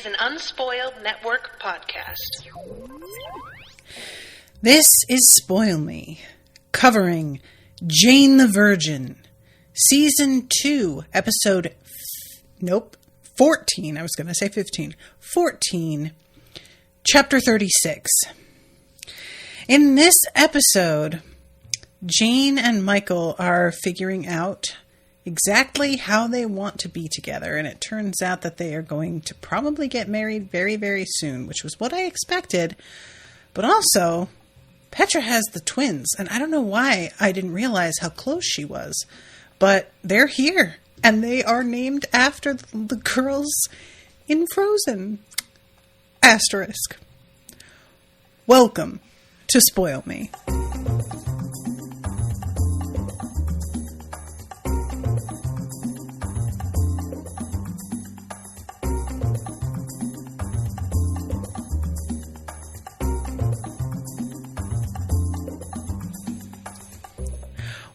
an Unspoiled Network podcast. This is Spoil Me, covering Jane the Virgin, Season 2, Episode 14. I was going to say 15. 14, Chapter 36. In this episode, Jane and Michael are figuring out exactly how they want to be together, and it turns out that they are going to probably get married very, very soon, which was what I expected. But also, Petra has the twins, and I don't know why I didn't realize how close she was, but they're here, and they are named after the girls in Frozen. Asterisk. Welcome to Spoil Me.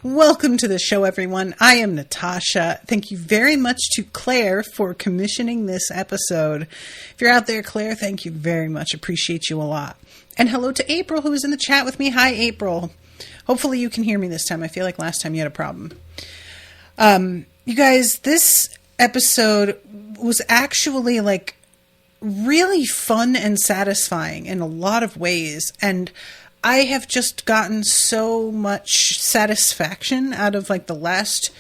Welcome to the show, everyone. I am Natasha. Thank you very much to Claire for commissioning this episode. If you're out there, Claire, thank you very much. Appreciate you a lot. And hello to April, who is in the chat with me. Hi, April. Hopefully you can hear me this time. I feel like last time you had a problem. You guys, this episode was actually like really fun and satisfying in a lot of ways. And I have just gotten so much satisfaction out of like the last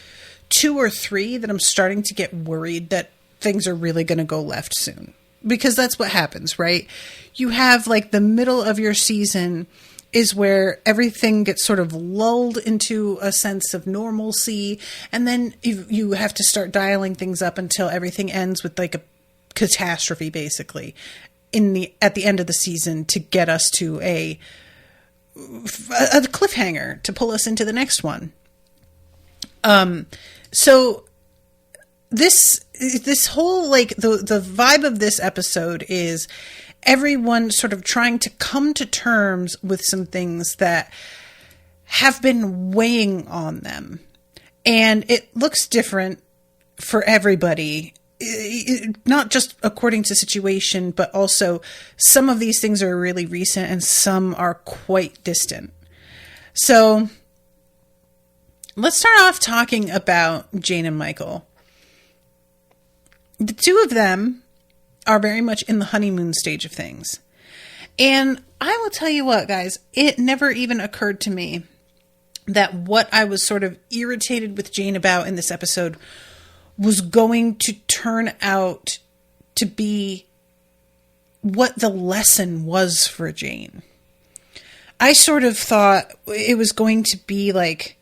2 or 3 that I'm starting to get worried that things are really going to go left soon. Because that's what happens, right? You have like the middle of your season is where everything gets sort of lulled into a sense of normalcy. And then you have to start dialing things up until everything ends with like a catastrophe, basically, at the end of the season to get us to a cliffhanger to pull us into the next one. So this whole, like, the vibe of this episode is everyone sort of trying to come to terms with some things that have been weighing on them. And it looks different for everybody. Not just according to situation, but also some of these things are really recent and some are quite distant. So let's start off talking about Jane and Michael. The two of them are very much in the honeymoon stage of things. And I will tell you what, guys, it never even occurred to me that what I was sort of irritated with Jane about in this episode was going to turn out to be what the lesson was for Jane. I sort of thought it was going to be like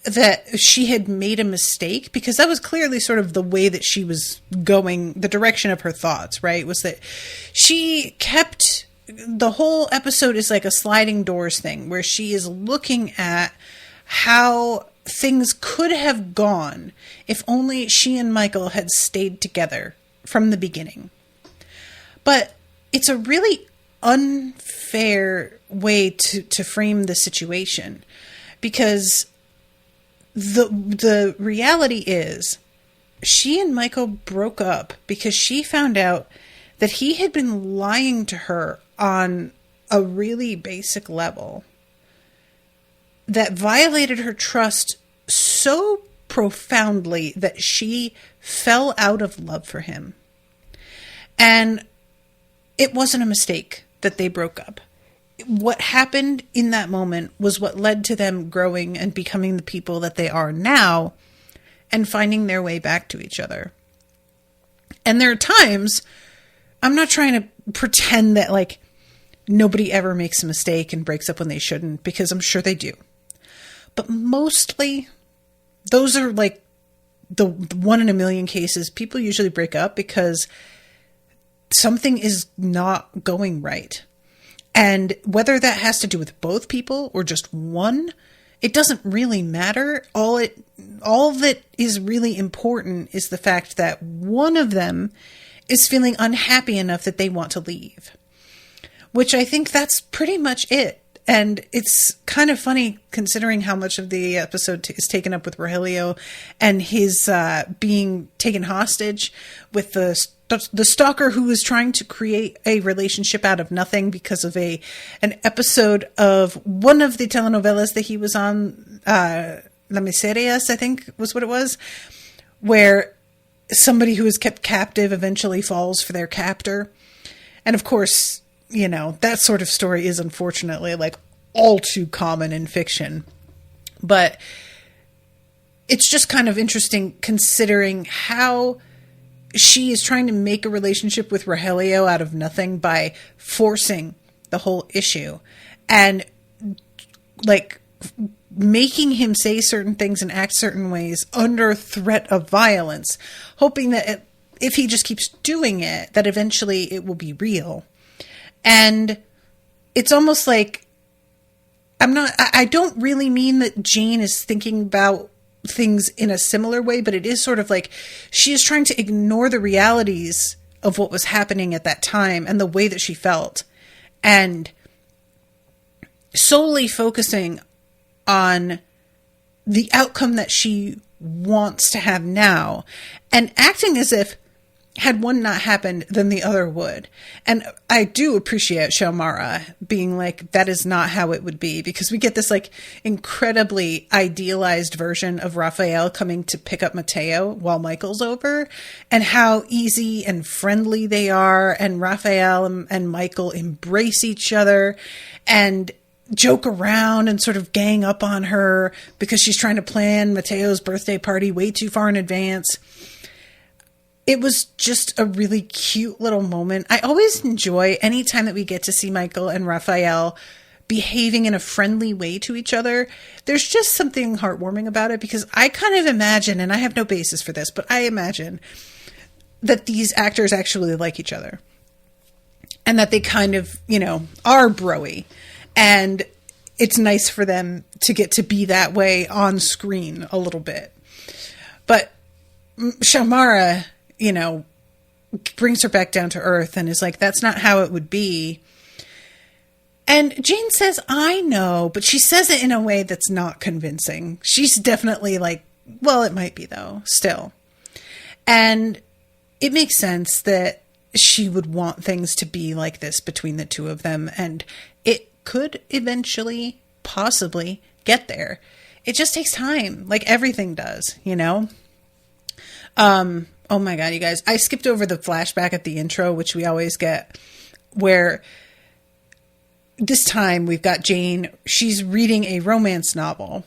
that she had made a mistake, because that was clearly sort of the way that she was going, the direction of her thoughts, right? Was that she kept, the whole episode is like a sliding doors thing where she is looking at how things could have gone if only she and Michael had stayed together from the beginning. But it's a really unfair way to frame the situation, because the reality is she and Michael broke up because she found out that he had been lying to her on a really basic level that violated her trust so profoundly that she fell out of love for him. And it wasn't a mistake that they broke up. What happened in that moment was what led to them growing and becoming the people that they are now and finding their way back to each other. And there are times, I'm not trying to pretend that like nobody ever makes a mistake and breaks up when they shouldn't, because I'm sure they do. But mostly, those are like the 1 in a million cases. People usually break up because something is not going right. And whether that has to do with both people or just one, it doesn't really matter. All that is really important is the fact that one of them is feeling unhappy enough that they want to leave. Which I think that's pretty much it. And it's kind of funny considering how much of the episode is taken up with Rogelio and his being taken hostage with the stalker who was trying to create a relationship out of nothing because of an episode of one of the telenovelas that he was on, La Miserias, I think was what it was, where somebody who is kept captive eventually falls for their captor. And of course, you know, that sort of story is unfortunately like all too common in fiction. But it's just kind of interesting considering how she is trying to make a relationship with Rogelio out of nothing by forcing the whole issue and like making him say certain things and act certain ways under threat of violence, hoping that if he just keeps doing it, that eventually it will be real. And it's almost like I don't really mean that Jane is thinking about things in a similar way, but it is sort of like she is trying to ignore the realities of what was happening at that time and the way that she felt, and solely focusing on the outcome that she wants to have now, and acting as if had one not happened, then the other would. And I do appreciate Xiomara being like, that is not how it would be, because we get this like incredibly idealized version of Raphael coming to pick up Mateo while Michael's over, and how easy and friendly they are. And Raphael and Michael embrace each other and joke around and sort of gang up on her because she's trying to plan Mateo's birthday party way too far in advance. It was just a really cute little moment. I always enjoy any time that we get to see Michael and Raphael behaving in a friendly way to each other. There's just something heartwarming about it, because I kind of imagine, and I have no basis for this, but I imagine that these actors actually like each other. And that they kind of, you know, are bro-y. And it's nice for them to get to be that way on screen a little bit. But Xiomara, you know, brings her back down to earth and is like, that's not how it would be. And Jane says, I know, but she says it in a way that's not convincing. She's definitely like, well, it might be though, still. And it makes sense that she would want things to be like this between the two of them. And it could eventually, possibly get there. It just takes time, like everything does, you know? Oh my God, you guys, I skipped over the flashback at the intro, which we always get, where this time we've got Jane, she's reading a romance novel,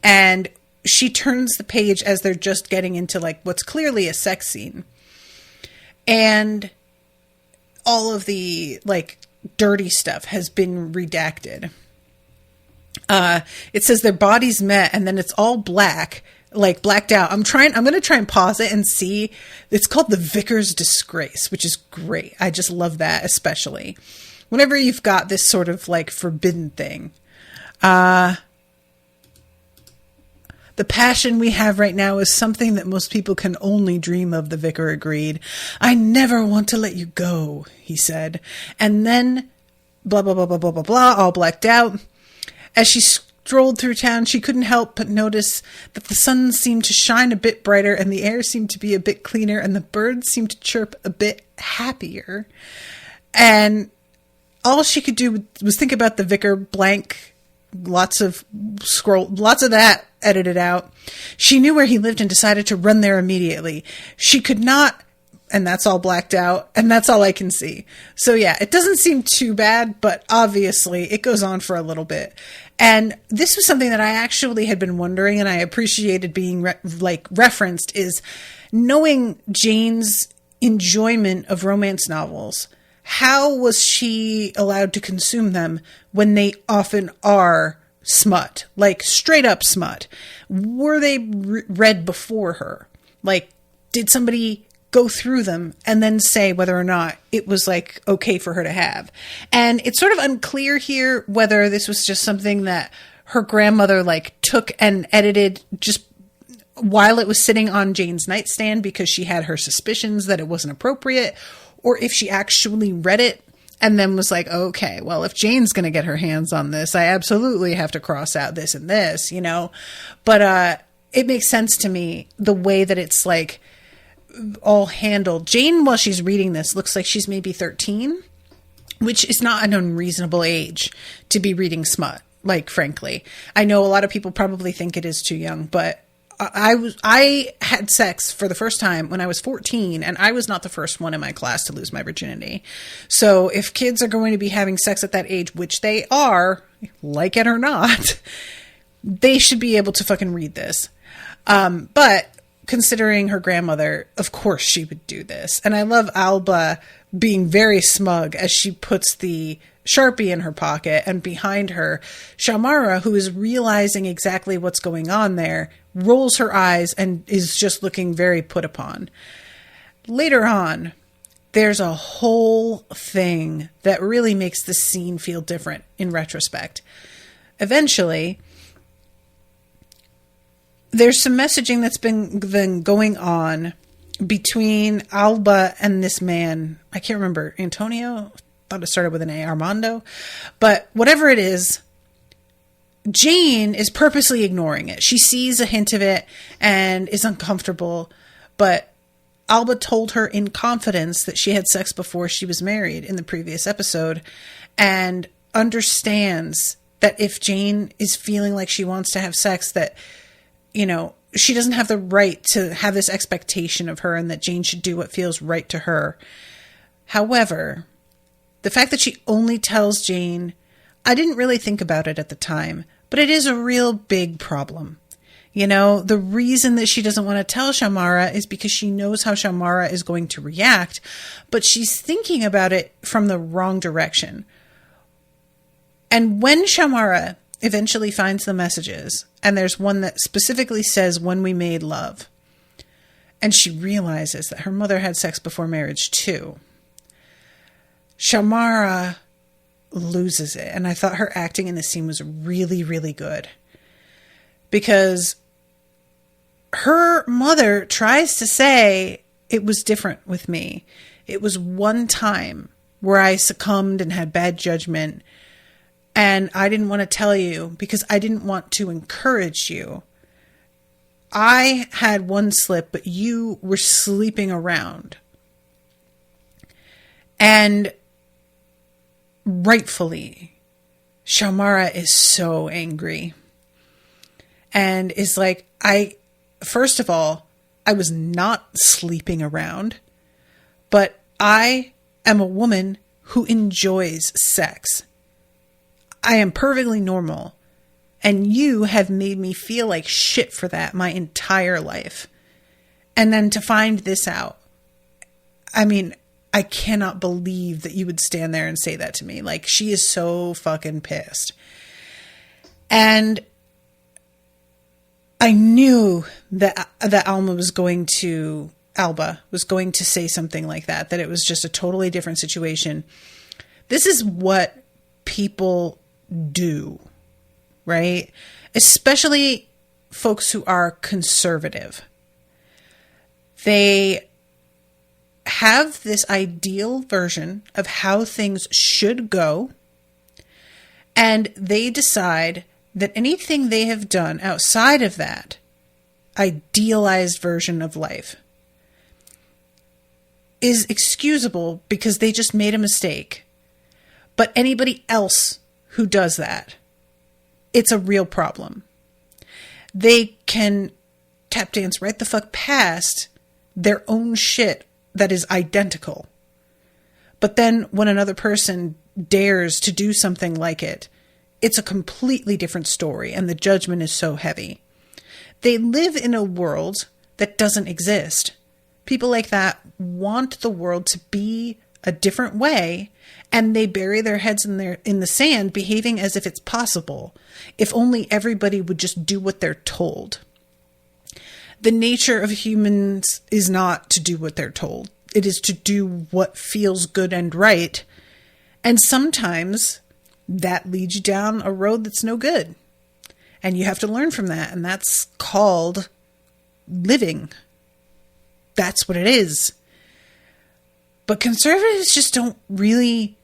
and she turns the page as they're just getting into like what's clearly a sex scene. And all of the like dirty stuff has been redacted. It says their bodies met, and then it's all black, like blacked out. I'm going to try and pause it and see. It's called The Vicar's Disgrace, which is great. I just love that, especially whenever you've got this sort of like forbidden thing. The passion we have right now is something that most people can only dream of, the vicar agreed. I never want to let you go, he said. And then blah, blah, blah, blah, blah, blah, blah, all blacked out. As she strolled through town, she couldn't help but notice that the sun seemed to shine a bit brighter, and the air seemed to be a bit cleaner, and the birds seemed to chirp a bit happier. And all she could do was think about the vicar, blank, lots of that edited out. She knew where he lived and decided to run there immediately. She could not, and that's all blacked out, and that's all I can see. So yeah, it doesn't seem too bad, but obviously it goes on for a little bit. And this was something that I actually had been wondering, and I appreciated being referenced, is knowing Jane's enjoyment of romance novels. How was she allowed to consume them when they often are smut, like straight up smut? Were they read before her? Like, did somebody go through them and then say whether or not it was like okay for her to have? And it's sort of unclear here whether this was just something that her grandmother like took and edited just while it was sitting on Jane's nightstand because she had her suspicions that it wasn't appropriate, or if she actually read it and then was like, okay, well, if Jane's going to get her hands on this, I absolutely have to cross out this and this, you know? But it makes sense to me, the way that it's like all handled. Jane, while she's reading this, looks like she's maybe 13, which is not an unreasonable age to be reading smut, like, frankly. I know a lot of people probably think it is too young, but I had sex for the first time when I was 14, and I was not the first one in my class to lose my virginity. So if kids are going to be having sex at that age, which they are, like it or not, they should be able to fucking read this. But considering her grandmother, of course she would do this. And I love Alba being very smug as she puts the Sharpie in her pocket, and behind her, Shamara, who is realizing exactly what's going on there, rolls her eyes and is just looking very put upon. Later on, there's a whole thing that really makes the scene feel different in retrospect. Eventually, there's some messaging that's been going on between Alba and this man. I can't remember. Antonio? Thought it started with an A. Armando. But whatever it is, Jane is purposely ignoring it. She sees a hint of it and is uncomfortable. But Alba told her in confidence that she had sex before she was married in the previous episode, and understands that if Jane is feeling like she wants to have sex, that, you know, she doesn't have the right to have this expectation of her, and that Jane should do what feels right to her. However, the fact that she only tells Jane, I didn't really think about it at the time, but it is a real big problem. You know, the reason that she doesn't want to tell Shamara is because she knows how Shamara is going to react, but she's thinking about it from the wrong direction. And when Shamara eventually finds the messages, and there's one that specifically says, when we made love, and she realizes that her mother had sex before marriage too, Shamara loses it. And I thought her acting in this scene was really, really good, because her mother tries to say it was different with me. It was one time where I succumbed and had bad judgment, and I didn't want to tell you because I didn't want to encourage you. I had one slip, but you were sleeping around. And rightfully, Shamara is so angry and is like, first of all, I was not sleeping around, but I am a woman who enjoys sex. I am perfectly normal, and you have made me feel like shit for that my entire life. And then to find this out, I mean, I cannot believe that you would stand there and say that to me. Like, she is so fucking pissed. And I knew that Alba was going to say something like that it was just a totally different situation. This is what people do, right? Especially folks who are conservative. They have this ideal version of how things should go, and they decide that anything they have done outside of that idealized version of life is excusable because they just made a mistake. But anybody else who does that, it's a real problem. They can tap dance right the fuck past their own shit that is identical. But then when another person dares to do something like it, it's a completely different story, and the judgment is so heavy. They live in a world that doesn't exist. People like that want the world to be a different way, and they bury their heads in the sand, behaving as if it's possible, if only everybody would just do what they're told. The nature of humans is not to do what they're told. It is to do what feels good and right. And sometimes that leads you down a road that's no good. And you have to learn from that. And that's called living. That's what it is. But conservatives just don't really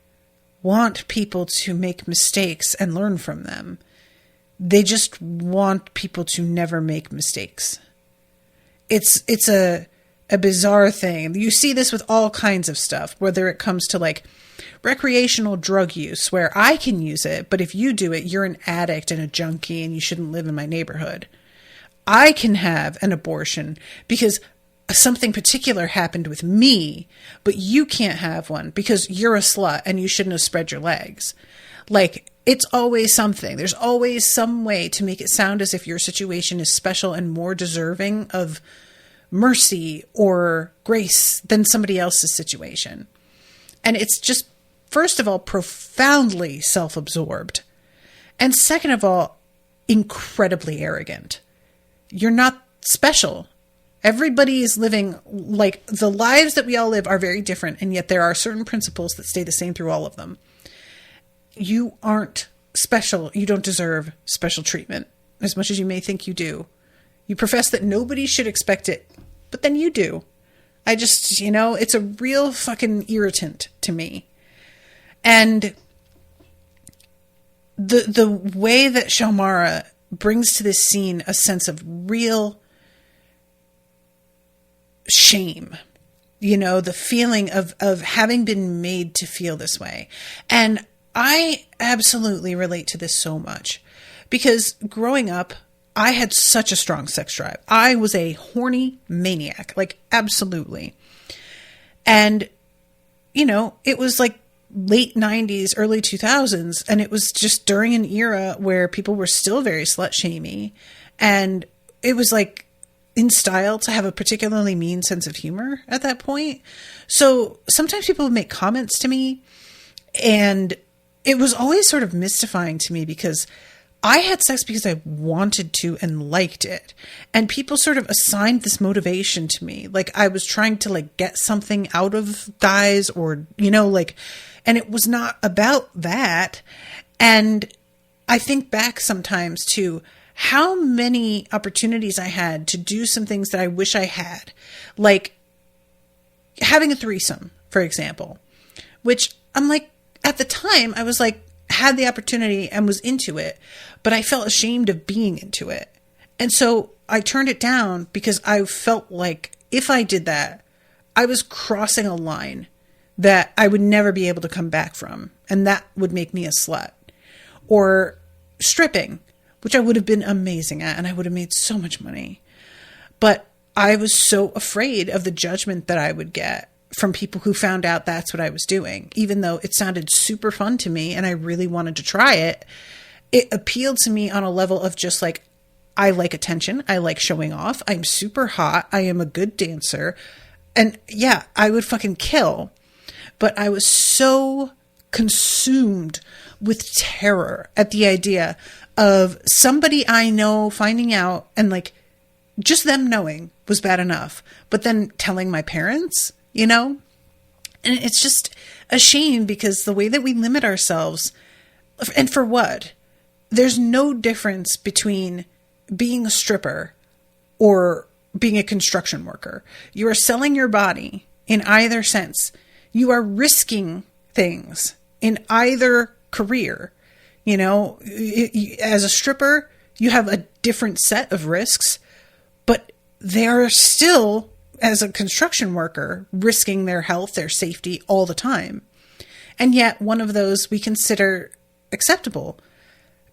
want people to make mistakes and learn from them. They just want people to never make mistakes. It's a bizarre thing. You see this with all kinds of stuff, whether it comes to like recreational drug use, where I can use it, but if you do it, you're an addict and a junkie and you shouldn't live in my neighborhood. I can have an abortion because something particular happened with me, but you can't have one because you're a slut and you shouldn't have spread your legs. Like, it's always something. There's always some way to make it sound as if your situation is special and more deserving of mercy or grace than somebody else's situation. And it's just, first of all, profoundly self-absorbed. And second of all, incredibly arrogant. You're not special. Everybody is living, like, the lives that we all live are very different, and yet there are certain principles that stay the same through all of them. You aren't special. You don't deserve special treatment, as much as you may think you do. You profess that nobody should expect it, but then you do. I just, it's a real fucking irritant to me. And the way that Shalmara brings to this scene a sense of real shame, the feeling of having been made to feel this way. And I absolutely relate to this so much because growing up, I had such a strong sex drive. I was a horny maniac, like absolutely. And, it was like late 90s, early 2000s. And it was just during an era where people were still very slut-shamey. And it was like in style to have a particularly mean sense of humor at that point. So sometimes people would make comments to me, and it was always sort of mystifying to me because I had sex because I wanted to and liked it. And people sort of assigned this motivation to me. Like I was trying to like get something out of guys or, and it was not about that. And I think back sometimes to how many opportunities I had to do some things that I wish I had. Like having a threesome, for example, which I'm like, at the time I was like, had the opportunity and was into it, but I felt ashamed of being into it. And so I turned it down because I felt like if I did that, I was crossing a line that I would never be able to come back from. And that would make me a slut. Or stripping, which I would have been amazing at and I would have made so much money. But I was so afraid of the judgment that I would get from people who found out that's what I was doing. Even though it sounded super fun to me and I really wanted to try it, it appealed to me on a level of just like, I like attention. I like showing off. I'm super hot. I am a good dancer. And yeah, I would fucking kill. But I was so consumed with terror at the idea of somebody I know finding out and like just them knowing was bad enough. But then telling my parents, and it's just a shame because the way that we limit ourselves, and for what? There's no difference between being a stripper or being a construction worker. You are selling your body in either sense. You are risking things in either career. As a stripper, you have a different set of risks, but they are still, as a construction worker, risking their health, their safety all the time. And yet one of those we consider acceptable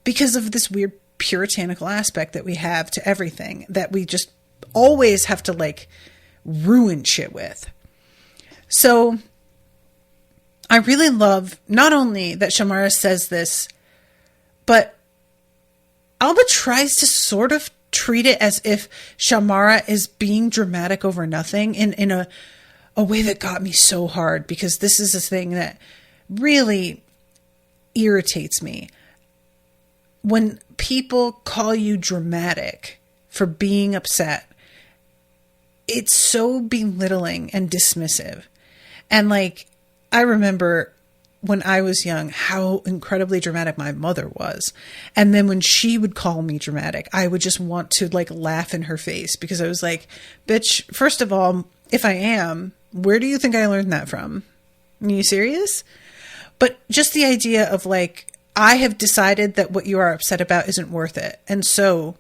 because of this weird puritanical aspect that we have to everything that we just always have to like ruin shit with. So I really love not only that Shamara says this, but Alba tries to sort of treat it as if Shamara is being dramatic over nothing in a way that got me so hard, because this is a thing that really irritates me. When people call you dramatic for being upset, it's so belittling and dismissive. And like, I remember when I was young, how incredibly dramatic my mother was. And then when she would call me dramatic, I would just want to like laugh in her face, because I was like, bitch, first of all, if I am, where do you think I learned that from? Are you serious? But just the idea of like, I have decided that what you are upset about isn't worth it. And so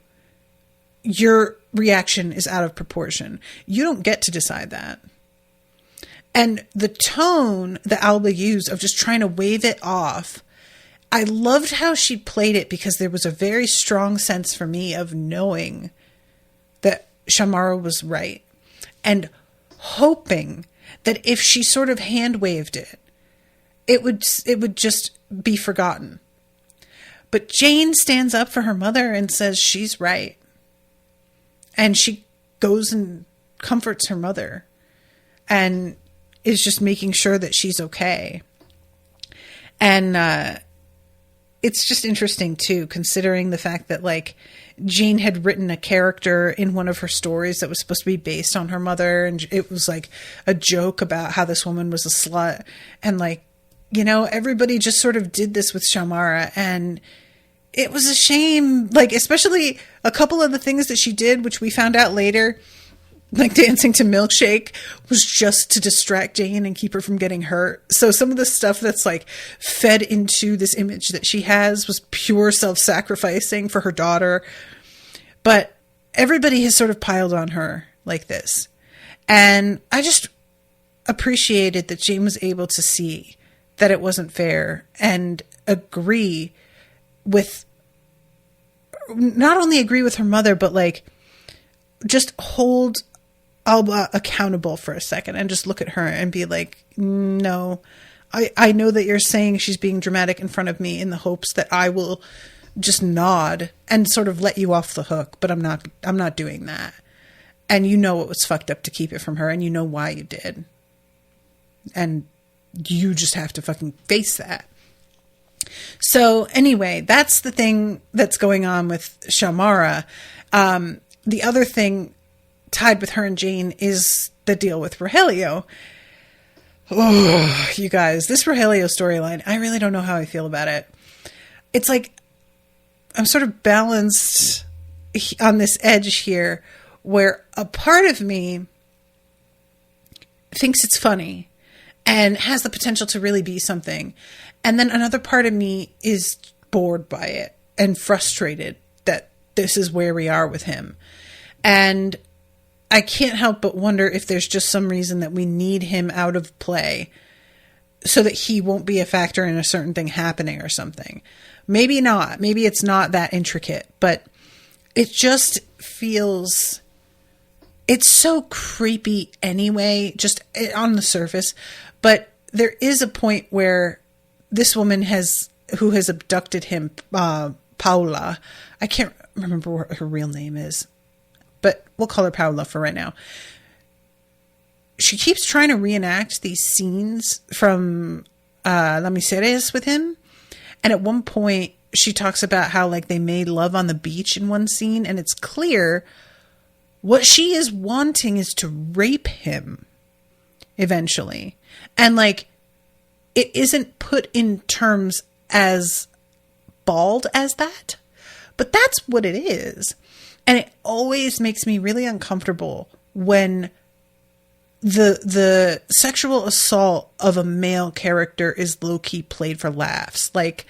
your reaction is out of proportion. You don't get to decide that. And the tone that Alba used of just trying to wave it off, I loved how she played it, because there was a very strong sense for me of knowing that Shamara was right and hoping that if she sort of hand waved it, it would just be forgotten. But Jane stands up for her mother and says she's right. And she goes and comforts her mother and is just making sure that she's okay. And it's just interesting too, considering the fact that like Jane had written a character in one of her stories that was supposed to be based on her mother. And it was like a joke about how this woman was a slut. And like, you know, everybody just sort of did this with Shamara, and it was a shame, like, especially a couple of the things that she did, which we found out later, like dancing to Milkshake, was just to distract Jane and keep her from getting hurt. So some of the stuff that's like fed into this image that she has was pure self-sacrificing for her daughter. But everybody has sort of piled on her like this. And I just appreciated that Jane was able to see that it wasn't fair and agree with, not only agree with her mother, but like just hold Alba accountable for a second and just look at her and be like, no, I know that you're saying she's being dramatic in front of me in the hopes that I will just nod and sort of let you off the hook, but I'm not doing that. And you know it was fucked up to keep it from her, and you know why you did. And you just have to fucking face that. So anyway, that's the thing that's going on with Shamara. The other thing tied with her and Jane is the deal with Rogelio. Oh, you guys, this Rogelio storyline, I really don't know how I feel about it. It's like I'm sort of balanced on this edge here, where a part of me thinks it's funny and has the potential to really be something. And then another part of me is bored by it and frustrated that this is where we are with him. And I can't help but wonder if there's just some reason that we need him out of play so that he won't be a factor in a certain thing happening or something. Maybe not. Maybe it's not that intricate, but it just feels... It's so creepy anyway, just on the surface. But there is a point where this woman who has abducted him, Paula, I can't remember what her real name is, but we'll call her Paula for right now. She keeps trying to reenact these scenes from La Miseres with him. And at one point, she talks about how like they made love on the beach in one scene, and it's clear what she is wanting is to rape him eventually. And like, it isn't put in terms as bald as that, but that's what it is. And it always makes me really uncomfortable when the sexual assault of a male character is low-key played for laughs. Like,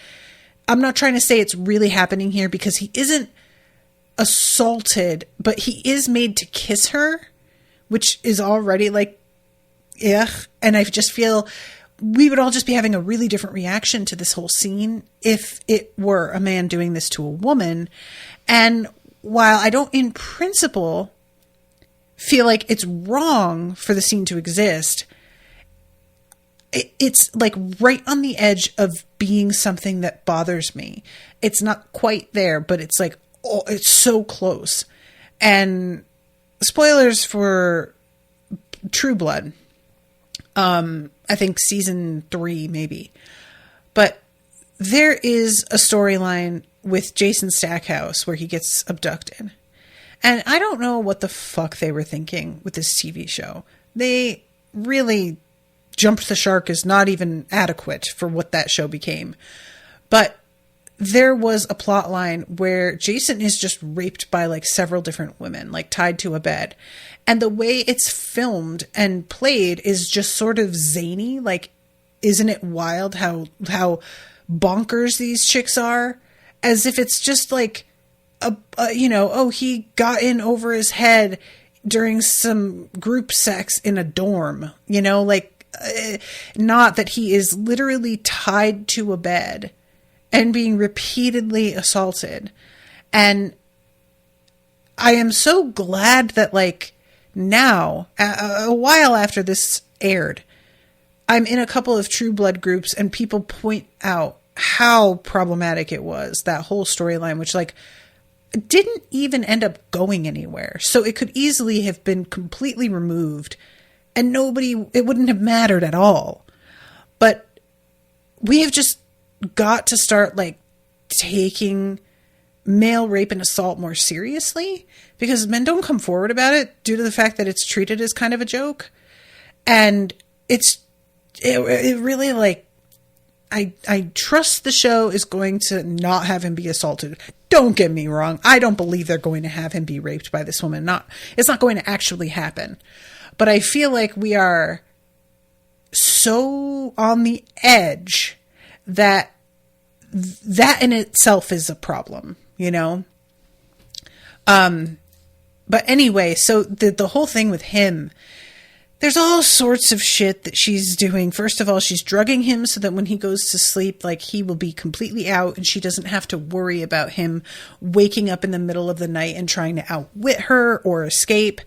I'm not trying to say it's really happening here, because he isn't assaulted, but he is made to kiss her, which is already like, ugh. And I just feel we would all just be having a really different reaction to this whole scene if it were a man doing this to a woman. And while I don't in principle feel like it's wrong for the scene to exist, it's like right on the edge of being something that bothers me. It's not quite there, but it's like, oh, it's so close. And spoilers for True Blood. I think season 3 maybe. But there is a storyline with Jason Stackhouse where he gets abducted. And I don't know what the fuck they were thinking with this TV show. They really jumped the shark is not even adequate for what that show became. But there was a plot line where Jason is just raped by like several different women, like tied to a bed. And the way it's filmed and played is just sort of zany. Like isn't it wild how bonkers these chicks are? As if it's just like, he got in over his head during some group sex in a dorm, not that he is literally tied to a bed and being repeatedly assaulted. And I am so glad that, like, now, a while after this aired, I'm in a couple of True Blood groups and people point out how problematic it was, that whole storyline, which, like, didn't even end up going anywhere. So it could easily have been completely removed and it wouldn't have mattered at all. But we have just got to start, like, taking male rape and assault more seriously, because men don't come forward about it due to the fact that it's treated as kind of a joke. And it really, like, I trust the show is going to not have him be assaulted. Don't get me wrong. I don't believe they're going to have him be raped by this woman. It's not going to actually happen. But I feel like we are so on the edge that in itself is a problem, But anyway, so the whole thing with him, there's all sorts of shit that she's doing. First of all, she's drugging him so that when he goes to sleep, like, he will be completely out and she doesn't have to worry about him waking up in the middle of the night and trying to outwit her or escape.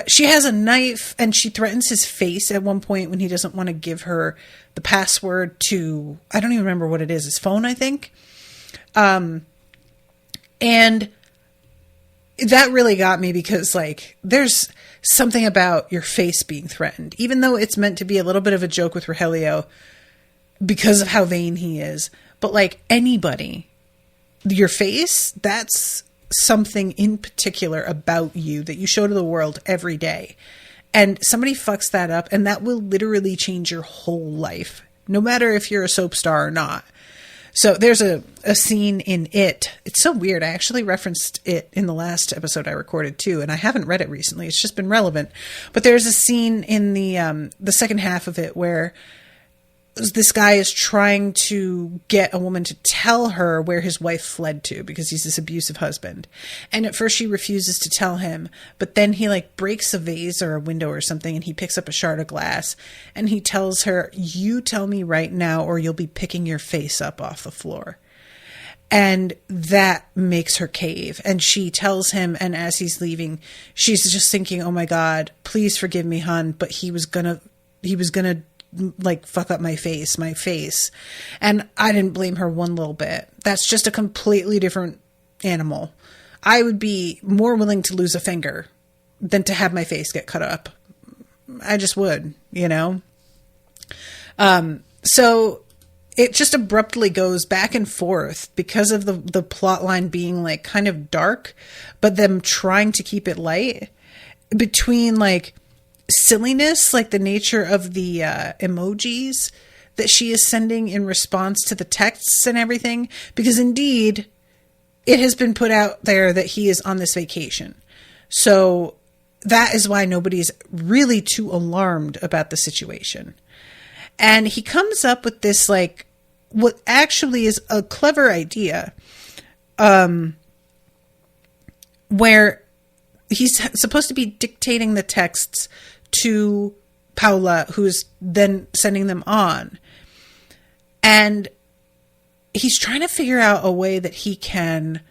She has a knife and she threatens his face at one point when he doesn't want to give her the password to, I don't even remember what it is, his phone, I think. And that really got me because, like, there's something about your face being threatened, even though it's meant to be a little bit of a joke with Rogelio because of how vain he is. But, like, anybody, your face, that's something in particular about you that you show to the world every day. And somebody fucks that up and that will literally change your whole life, no matter if you're a soap star or not. So there's a scene in It. It's so weird. I actually referenced it in the last episode I recorded too, and I haven't read it recently. It's just been relevant. But there's a scene in the second half of it where this guy is trying to get a woman to tell her where his wife fled to because he's this abusive husband. And at first she refuses to tell him, but then he, like, breaks a vase or a window or something and he picks up a shard of glass and he tells her, "You tell me right now or you'll be picking your face up off the floor." And that makes her cave. And she tells him, and as he's leaving, she's just thinking, "Oh my God, please forgive me, hon, but he was gonna like fuck up my face. And I didn't blame her one little bit. That's just a completely different animal. I would be more willing to lose a finger than to have my face get cut up. I just would, So it just abruptly goes back and forth because of the plot line being, like, kind of dark, but them trying to keep it light, between, like, silliness, like the nature of the emojis that she is sending in response to the texts and everything, because indeed it has been put out there that he is on this vacation. So that is why nobody's really too alarmed about the situation. And he comes up with this, like, what actually is a clever idea, where he's supposed to be dictating the texts to Paula, who's then sending them on. And he's trying to figure out a way that he can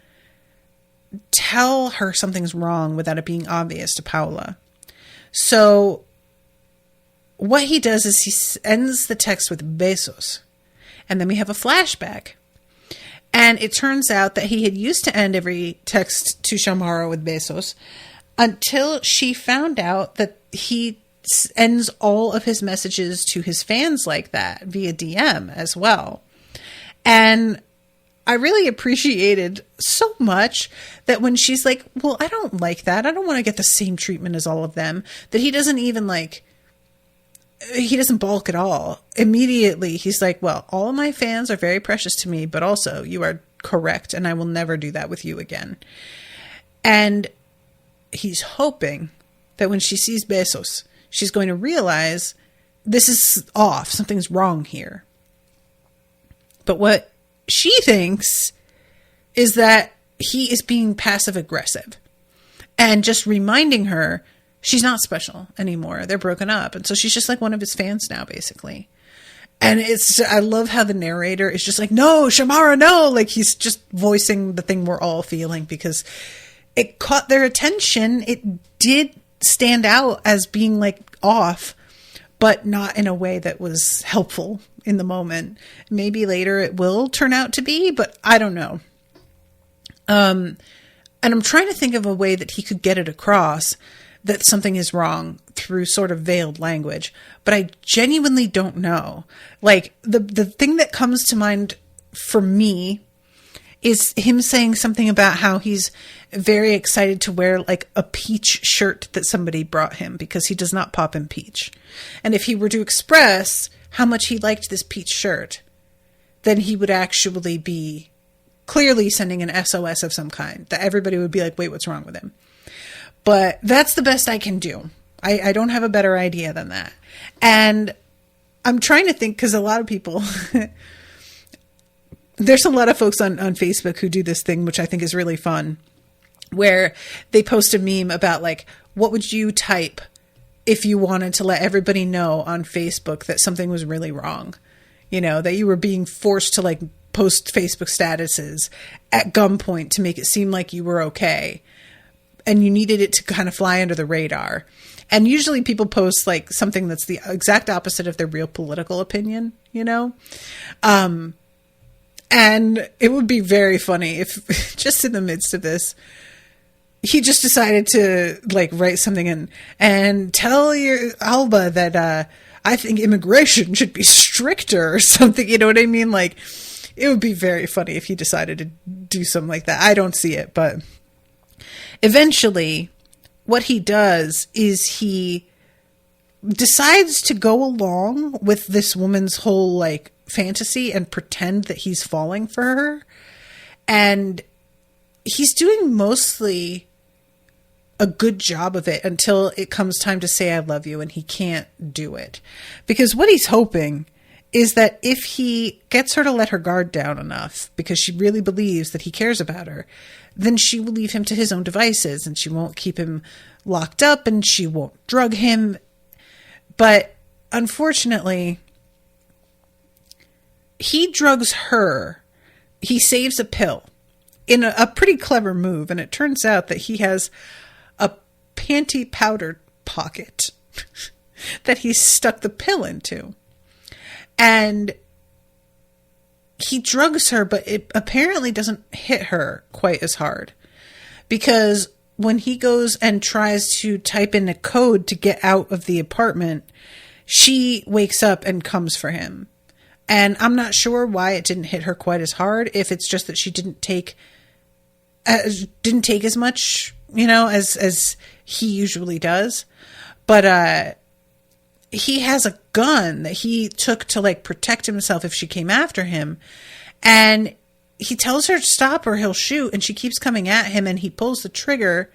tell her something's wrong without it being obvious to Paula. So what he does is he ends the text with besos. And then we have a flashback. And it turns out that he had used to end every text to Shamara with besos until she found out that he ends all of his messages to his fans like that via DM as well. And I really appreciated so much that when she's like, "Well, I don't like that. I don't want to get the same treatment as all of them," that he doesn't even, like, he doesn't balk at all. Immediately, he's like, "Well, all of my fans are very precious to me, but also you are correct, and I will never do that with you again." And he's hoping that when she sees besos, she's going to realize this is off. Something's wrong here. But what she thinks is that he is being passive aggressive and just reminding her she's not special anymore. They're broken up. And so she's just like one of his fans now, basically. And I love how the narrator is just like, no, Shamara, no. Like he's just voicing the thing we're all feeling because it caught their attention. It did stand out as being like off, but not in a way that was helpful in the moment. Maybe later it will turn out to be, but I don't know. And I'm trying to think of a way that he could get it across that something is wrong through sort of veiled language, but I genuinely don't know. Like the thing that comes to mind for me is him saying something about how he's very excited to wear like a peach shirt that somebody brought him because he does not pop in peach. And if he were to express how much he liked this peach shirt, then he would actually be clearly sending an SOS of some kind that everybody would be like, wait, what's wrong with him? But that's the best I can do. I don't have a better idea than that. And I'm trying to think, because a lot of people, there's a lot of folks on Facebook who do this thing, which I think is really fun, where they post a meme about like, what would you type if you wanted to let everybody know on Facebook that something was really wrong? You know, that you were being forced to like post Facebook statuses at gunpoint to make it seem like you were okay. And you needed it to kind of fly under the radar. And usually people post like something that's the exact opposite of their real political opinion, you know? And it would be very funny if just in the midst of this, he just decided to like write something in and tell your Alba that I think immigration should be stricter or something. You know what I mean? Like it would be very funny if he decided to do something like that. I don't see it, but eventually what he does is he decides to go along with this woman's whole like fantasy and pretend that he's falling for her. And he's doing mostly a good job of it until it comes time to say, I love you. And he can't do it because what he's hoping is that if he gets her to let her guard down enough because she really believes that he cares about her, then she will leave him to his own devices and she won't keep him locked up and she won't drug him. But unfortunately, he drugs her. He saves a pill in a pretty clever move. And it turns out that he has a panty powder pocket that he stuck the pill into. And he drugs her, but it apparently doesn't hit her quite as hard. Because when he goes and tries to type in a code to get out of the apartment, she wakes up and comes for him. And I'm not sure why it didn't hit her quite as hard. If it's just that she didn't take as much, you know, as he usually does. But he has a gun that he took to like protect himself if she came after him. And he tells her to stop or he'll shoot. And she keeps coming at him and he pulls the trigger.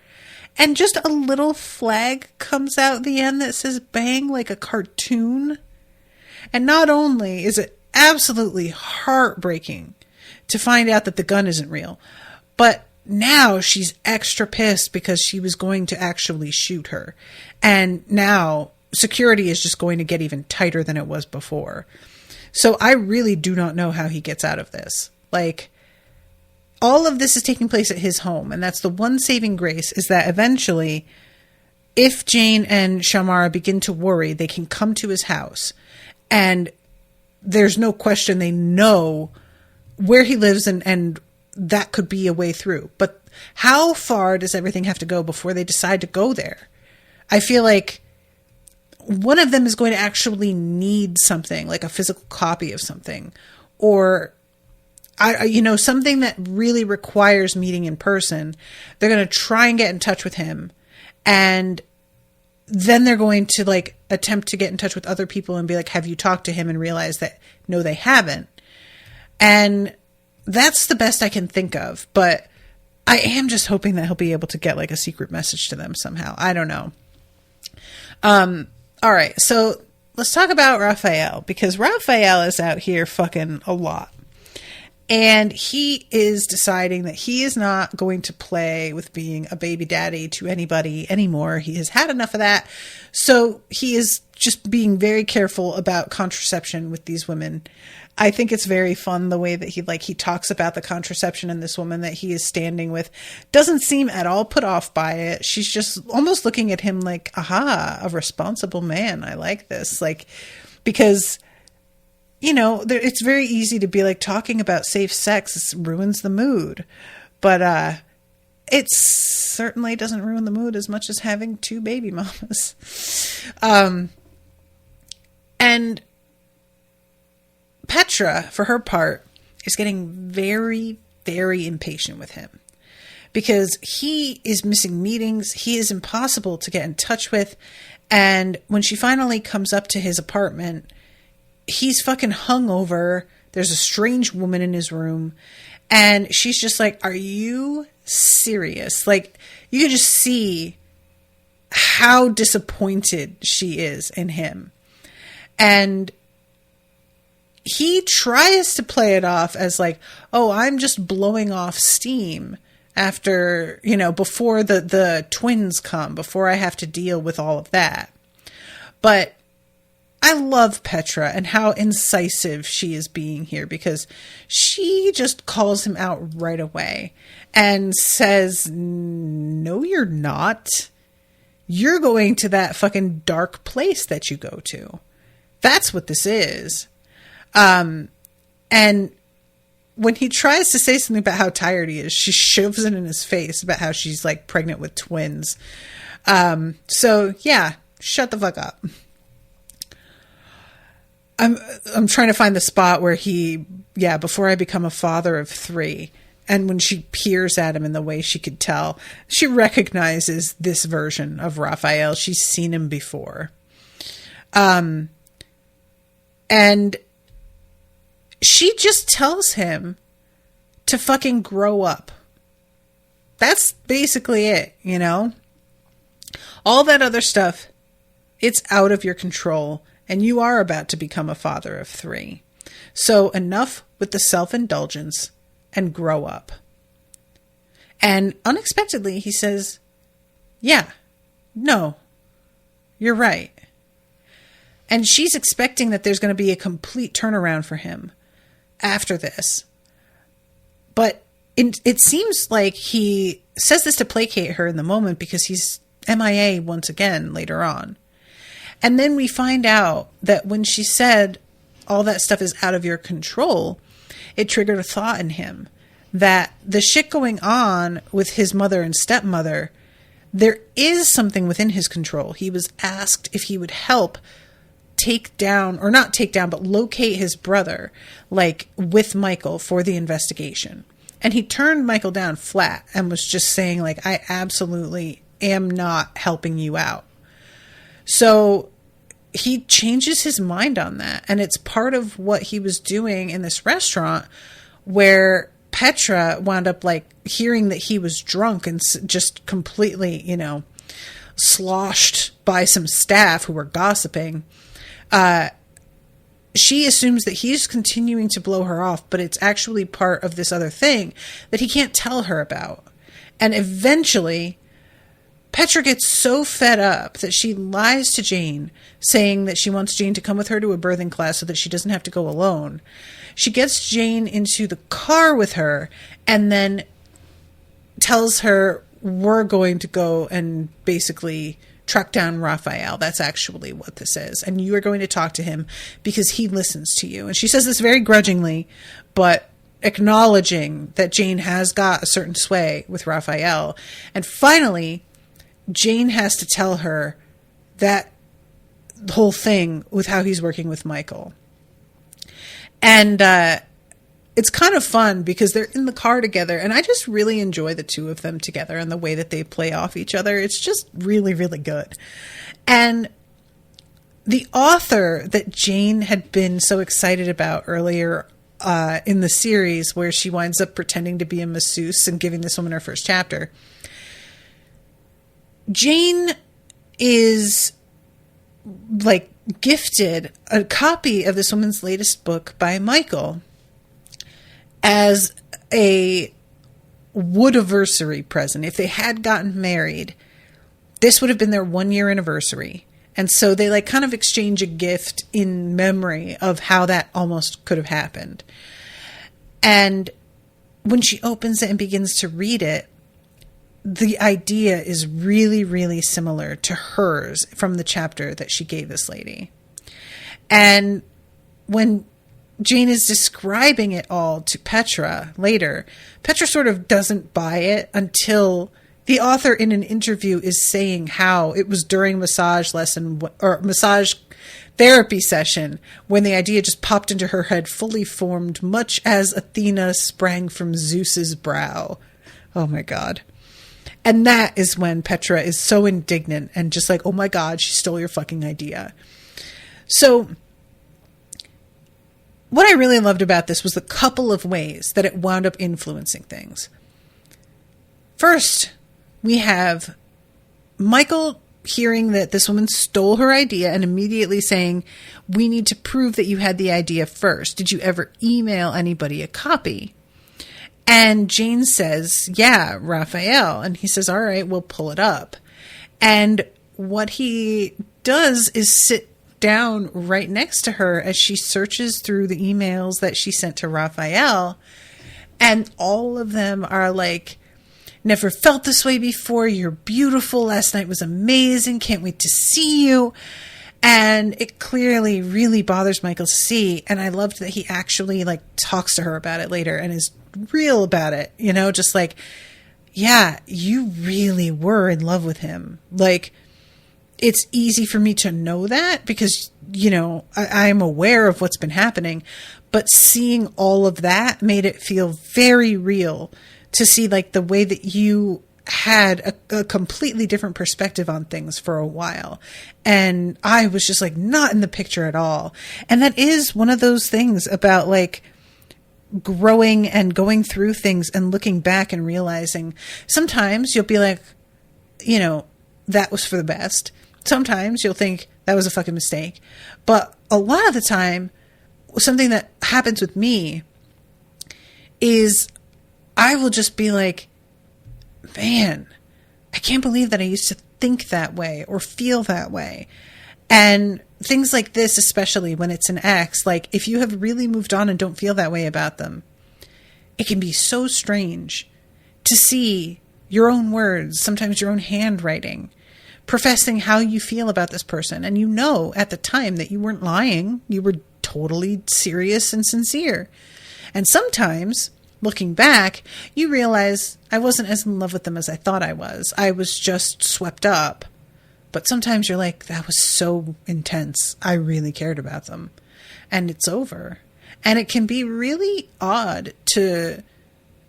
And just a little flag comes out at the end that says bang, like a cartoon. And not only is it absolutely heartbreaking to find out that the gun isn't real, but now she's extra pissed because she was going to actually shoot her. And now security is just going to get even tighter than it was before. So I really do not know how he gets out of this. Like, all of this is taking place at his home. And that's the one saving grace, is that eventually, if Jane and Shamara begin to worry, they can come to his house. And there's no question they know where he lives and that could be a way through. But how far does everything have to go before they decide to go there? I feel like one of them is going to actually need something, like a physical copy of something, or something that really requires meeting in person. They're going to try and get in touch with him, and then they're going to like attempt to get in touch with other people and be like, have you talked to him? And realize that no, they haven't. And that's the best I can think of, but I am just hoping that he'll be able to get like a secret message to them somehow. I don't know. All right. So let's talk about Raphael, because Raphael is out here fucking a lot. And he is deciding that he is not going to play with being a baby daddy to anybody anymore. He has had enough of that. So he is just being very careful about contraception with these women. I think it's very fun the way that he talks about the contraception in this woman that he is standing with. Doesn't seem at all put off by it. She's just almost looking at him like, aha, a responsible man. I like this. Like, because, you know, it's very easy to be like, talking about safe sex ruins the mood. But it certainly doesn't ruin the mood as much as having 2 baby mamas. And Petra, for her part, is getting very, very impatient with him because he is missing meetings. He is impossible to get in touch with. And when she finally comes up to his apartment, he's fucking hungover. There's a strange woman in his room. And she's just like, are you serious? Like, you can just see how disappointed she is in him. And he tries to play it off as like, oh, I'm just blowing off steam after, you know, before the twins come, before I have to deal with all of that. But I love Petra and how incisive she is being here, because she just calls him out right away and says, no, you're not. You're going to that fucking dark place that you go to. That's what this is. And when he tries to say something about how tired he is, she shoves it in his face about how she's like pregnant with twins. So yeah, shut the fuck up. I'm trying to find the spot where before I become a father of 3. And when she peers at him in the way she could tell, she recognizes this version of Raphael. She's seen him before. And she just tells him to fucking grow up. That's basically it, you know? All that other stuff, it's out of your control, and you are about to become a father of 3. So enough with the self-indulgence and grow up. And unexpectedly, he says, yeah, no, you're right. And she's expecting that there's going to be a complete turnaround for him after this. But it seems like he says this to placate her in the moment because he's MIA once again later on. And then we find out that when she said all that stuff is out of your control, it triggered a thought in him that the shit going on with his mother and stepmother, there is something within his control. He was asked if he would help but locate his brother, like with Michael for the investigation. And he turned Michael down flat and was just saying like, I absolutely am not helping you out. So he changes his mind on that. And it's part of what he was doing in this restaurant where Petra wound up like hearing that he was drunk and just completely, you know, sloshed by some staff who were gossiping. She assumes that he's continuing to blow her off, but it's actually part of this other thing that he can't tell her about. And eventually, Petra gets so fed up that she lies to Jane, saying that she wants Jane to come with her to a birthing class so that she doesn't have to go alone. She gets Jane into the car with her and then tells her, we're going to go and basically track down Raphael. That's actually what this is. And you are going to talk to him because he listens to you. And she says this very grudgingly, but acknowledging that Jane has got a certain sway with Raphael. And finally, Jane has to tell her that whole thing with how he's working with Michael. And it's kind of fun because they're in the car together, and I just really enjoy the two of them together and the way that they play off each other. It's just really, really good. And the author that Jane had been so excited about earlier in the series, where she winds up pretending to be a masseuse and giving this woman her first chapter, Jane is like gifted a copy of this woman's latest book by Michael as a woodiversary present. If they had gotten married, this would have been their 1-year anniversary. And so they like kind of exchange a gift in memory of how that almost could have happened. And when she opens it and begins to read it, the idea is really, really similar to hers from the chapter that she gave this lady. And when Jane is describing it all to Petra later, Petra sort of doesn't buy it until the author in an interview is saying how it was during massage lesson or massage therapy session when the idea just popped into her head, fully formed, much as Athena sprang from Zeus's brow. Oh my God. And that is when Petra is so indignant and just like, oh my God, she stole your fucking idea. So what I really loved about this was the couple of ways that it wound up influencing things. First, we have Michael hearing that this woman stole her idea and immediately saying, we need to prove that you had the idea first. Did you ever email anybody a copy? And Jane says, yeah, Raphael. And he says, all right, we'll pull it up. And what he does is sit down right next to her as she searches through the emails that she sent to Raphael. And all of them are like, never felt this way before. You're beautiful. Last night was amazing. Can't wait to see you. And it clearly really bothers Michael to see. And I loved that he actually like talks to her about it later and is real about it. You know, just like, yeah, you really were in love with him. Like, it's easy for me to know that because, you know, I'm aware of what's been happening. But seeing all of that made it feel very real to see like the way that you had a completely different perspective on things for a while. And I was just like not in the picture at all. And that is one of those things about like growing and going through things and looking back and realizing sometimes you'll be like, you know, that was for the best. Sometimes you'll think that was a fucking mistake. But a lot of the time, something that happens with me is I will just be like, man, I can't believe that I used to think that way or feel that way. And things like this, especially when it's an ex, like if you have really moved on and don't feel that way about them, it can be so strange to see your own words, sometimes your own handwriting, professing how you feel about this person. And you know at the time that you weren't lying. You were totally serious and sincere. And sometimes, looking back, you realize I wasn't as in love with them as I thought I was. I was just swept up. But sometimes you're like, that was so intense. I really cared about them. And it's over. And it can be really odd to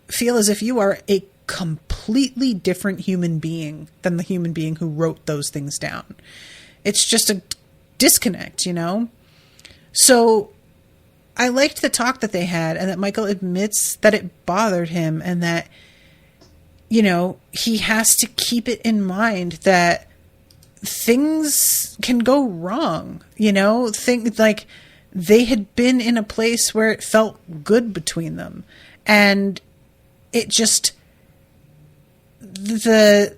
feel as if you are a completely different human being than the human being who wrote those things down. It's just a disconnect, you know? So I liked the talk that they had and that Michael admits that it bothered him and that, you know, he has to keep it in mind that things can go wrong, you know? Think like they had been in a place where it felt good between them. And it just, the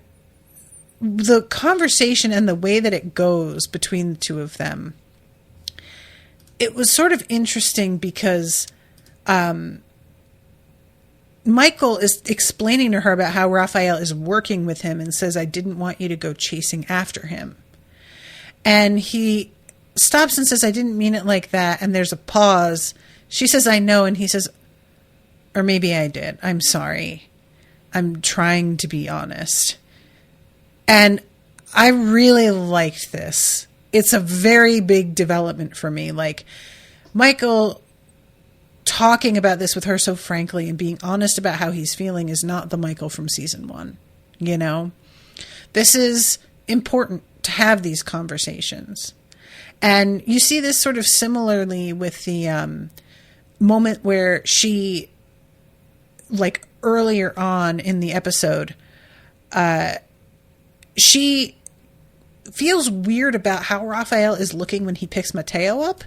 conversation and the way that it goes between the two of them, it was sort of interesting because Michael is explaining to her about how Raphael is working with him and says, I didn't want you to go chasing after him. And he stops and says, I didn't mean it like that. And there's a pause. She says, I know. And he says, or maybe I did. I'm sorry. I'm trying to be honest. And I really liked this. It's a very big development for me. Like Michael talking about this with her so frankly and being honest about how he's feeling is not the Michael from season 1. You know, this is important to have these conversations. And you see this sort of similarly with the moment where she, like earlier on in the episode, she feels weird about how Raphael is looking when he picks Mateo up.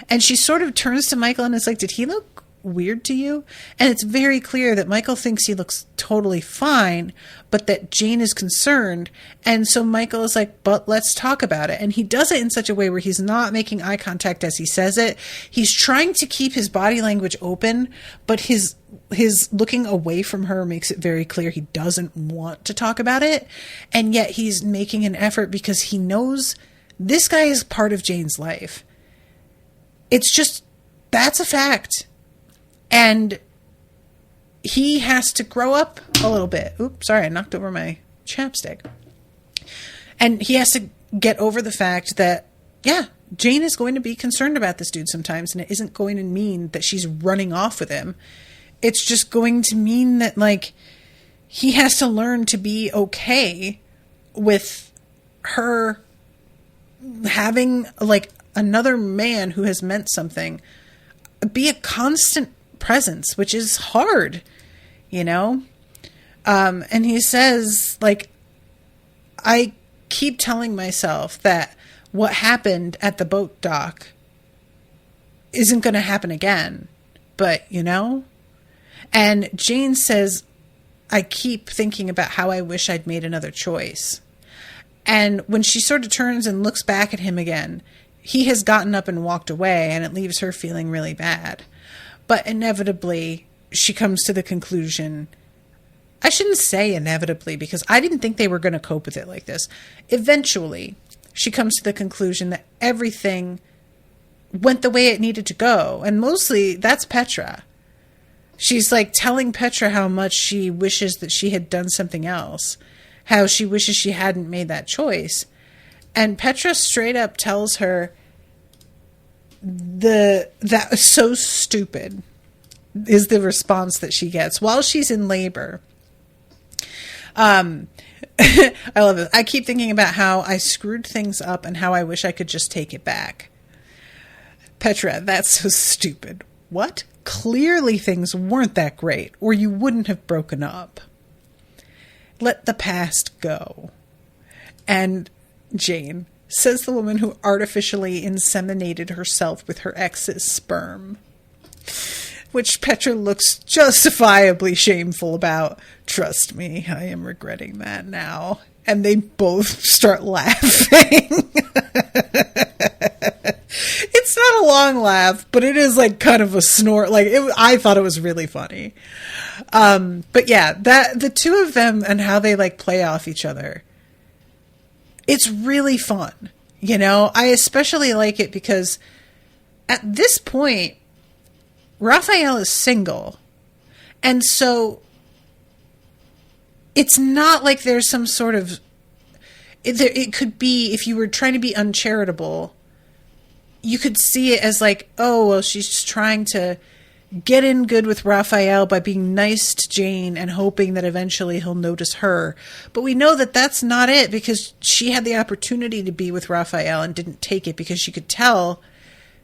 And she sort of turns to Michael and is like, did he look weird to you? And it's very clear that Michael thinks he looks totally fine, but that Jane is concerned. And so Michael is like, but let's talk about it. And he does it in such a way where he's not making eye contact as he says it. He's trying to keep his body language open, but his looking away from her makes it very clear he doesn't want to talk about it. And yet he's making an effort because he knows this guy is part of Jane's life. It's just, that's a fact. And he has to grow up a little bit. Oops, sorry, I knocked over my chapstick. And he has to get over the fact that, yeah, Jane is going to be concerned about this dude sometimes, and it isn't going to mean that she's running off with him. It's just going to mean that, like, he has to learn to be okay with her having, like, another man who has meant something be a constant presence, which is hard, you know? And he says, like, I keep telling myself that what happened at the boat dock isn't going to happen again, but, you know? And Jane says, I keep thinking about how I wish I'd made another choice. And when she sort of turns and looks back at him again, he has gotten up and walked away, and it leaves her feeling really bad. But inevitably, she comes to the conclusion, I shouldn't say inevitably, because I didn't think they were going to cope with it like this. Eventually, she comes to the conclusion that everything went the way it needed to go. And mostly, that's Petra. She's like telling Petra how much she wishes that she had done something else. How she wishes she hadn't made that choice. And Petra straight up tells her, that was so stupid, is the response that she gets while she's in labor. I love it. I keep thinking about how I screwed things up and how I wish I could just take it back. Petra, that's so stupid. What? Clearly things weren't that great, or you wouldn't have broken up. Let the past go. And Jane, says the woman who artificially inseminated herself with her ex's sperm. Which Petra looks justifiably shameful about. Trust me, I am regretting that now. And they both start laughing. It's not a long laugh, but it is like kind of a snort. Like I thought it was really funny. But yeah, the two of them and how they like play off each other. It's really fun, you know? I especially like it because at this point, Raphael is single. And so it's not like there's some sort of... It could be, if you were trying to be uncharitable, you could see it as like, oh, well, she's just trying to get in good with Raphael by being nice to Jane and hoping that eventually he'll notice her. But we know that that's not it, because she had the opportunity to be with Raphael and didn't take it because she could tell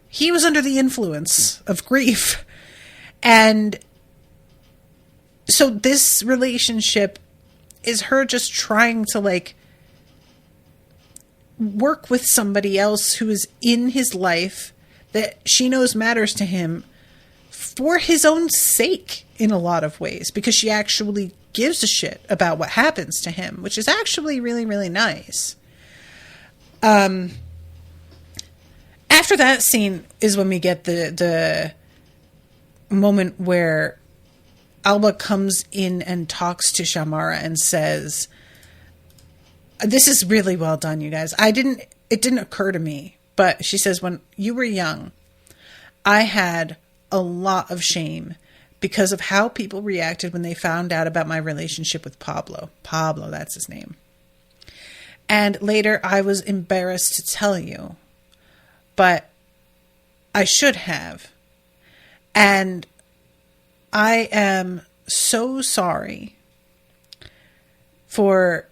he was under the influence of grief. And so this relationship is her just trying to like work with somebody else who is in his life that she knows matters to him, for his own sake in a lot of ways, because she actually gives a shit about what happens to him, which is actually really, really nice. After that scene is when we get the moment where Alba comes in and talks to Shamara and says, this is really well done, you guys. It didn't occur to me, but she says, when you were young, I had a lot of shame because of how people reacted when they found out about my relationship with Pablo. Pablo, that's his name. And later I was embarrassed to tell you, but I should have. And I am so sorry for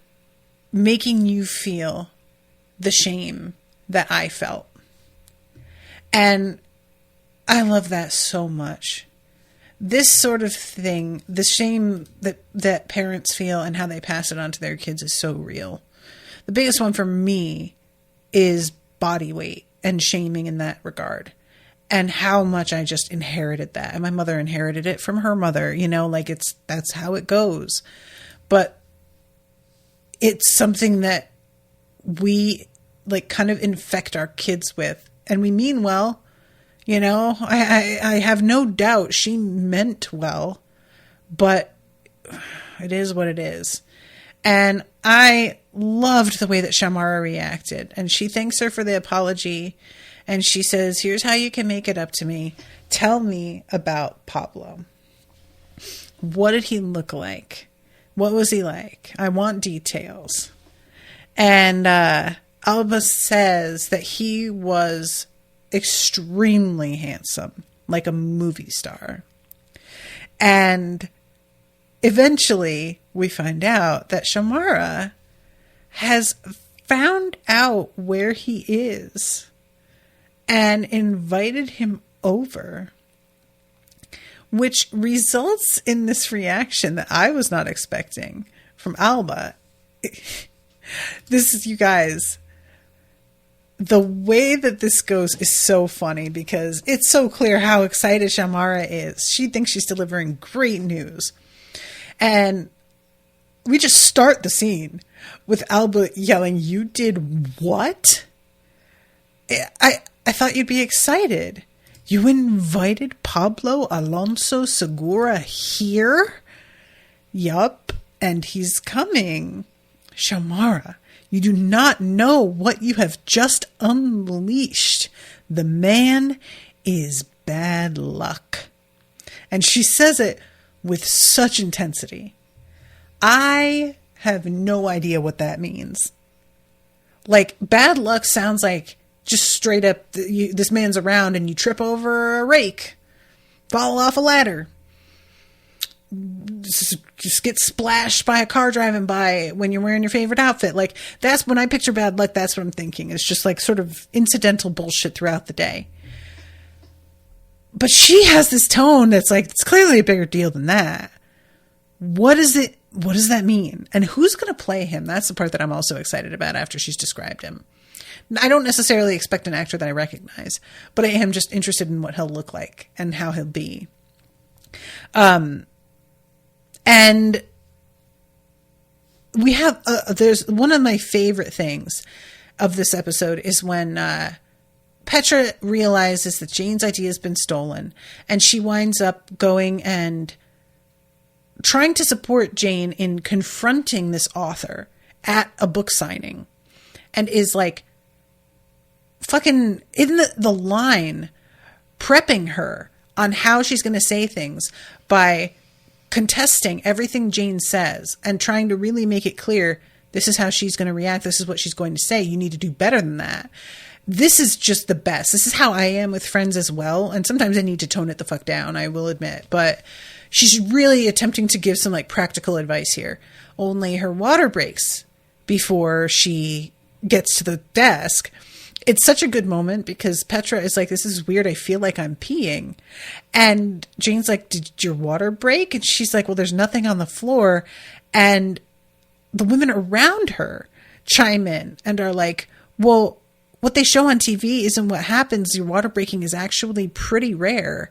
making you feel the shame that I felt. And I love that so much. This sort of thing, the shame that parents feel and how they pass it on to their kids is so real. the biggest one for me is body weight and shaming in that regard, and how much I just inherited that. And my mother inherited it from her mother, like that's how it goes. But it's something that we like kind of infect our kids with, and we mean well, I have no doubt she meant well, but it is what it is. And I loved the way that Shamara reacted, and she thanks her for the apology, and she says, here's how you can make it up to me. Tell me about Pablo. What did he look like? What was he like? I want details. And Alba says that he was extremely handsome, like a movie star. And eventually we find out that Shamara has found out where he is and invited him over, which results in this reaction that I was not expecting from Alba. This is, you guys, the way that this goes is so funny because it's so clear how excited Shamara is. She thinks she's delivering great news. And we just start the scene with Alba yelling, "You did what?" I thought you'd be excited. You invited Pablo Alonso Segura here? Yup, and he's coming. Shamara, you do not know what you have just unleashed. The man is bad luck. And she says it with such intensity. I have no idea what that means. Like, bad luck sounds like just straight up, this man's around and you trip over a rake, fall off a ladder, just get splashed by a car driving by when you're wearing your favorite outfit. Like, that's when I picture bad luck. That's what I'm thinking. It's just like sort of incidental bullshit throughout the day. But she has this tone that's like, it's clearly a bigger deal than that. What is it? What does that mean? And who's going to play him? That's the part that I'm also excited about after she's described him. I don't necessarily expect an actor that I recognize, but I am just interested in what he'll look like and how he'll be. And we have, there's one of my favorite things of this episode is when Petra realizes that Jane's idea has been stolen, and she winds up going and trying to support Jane in confronting this author at a book signing, and is like fucking in the line prepping her on how she's going to say things by contesting everything Jane says and trying to really make it clear, this is how she's going to react. This is what she's going to say. You need to do better than that. This is just the best. This is how I am with friends as well. And sometimes I need to tone it the fuck down, I will admit. But she's really attempting to give some like practical advice here. Only her water breaks before she gets to the desk. It's such a good moment because Petra is like, this is weird. I feel like I'm peeing. And Jane's like, did your water break? And she's like, well, there's nothing on the floor. And the women around her chime in and are like, well, what they show on TV isn't what happens. Your water breaking is actually pretty rare.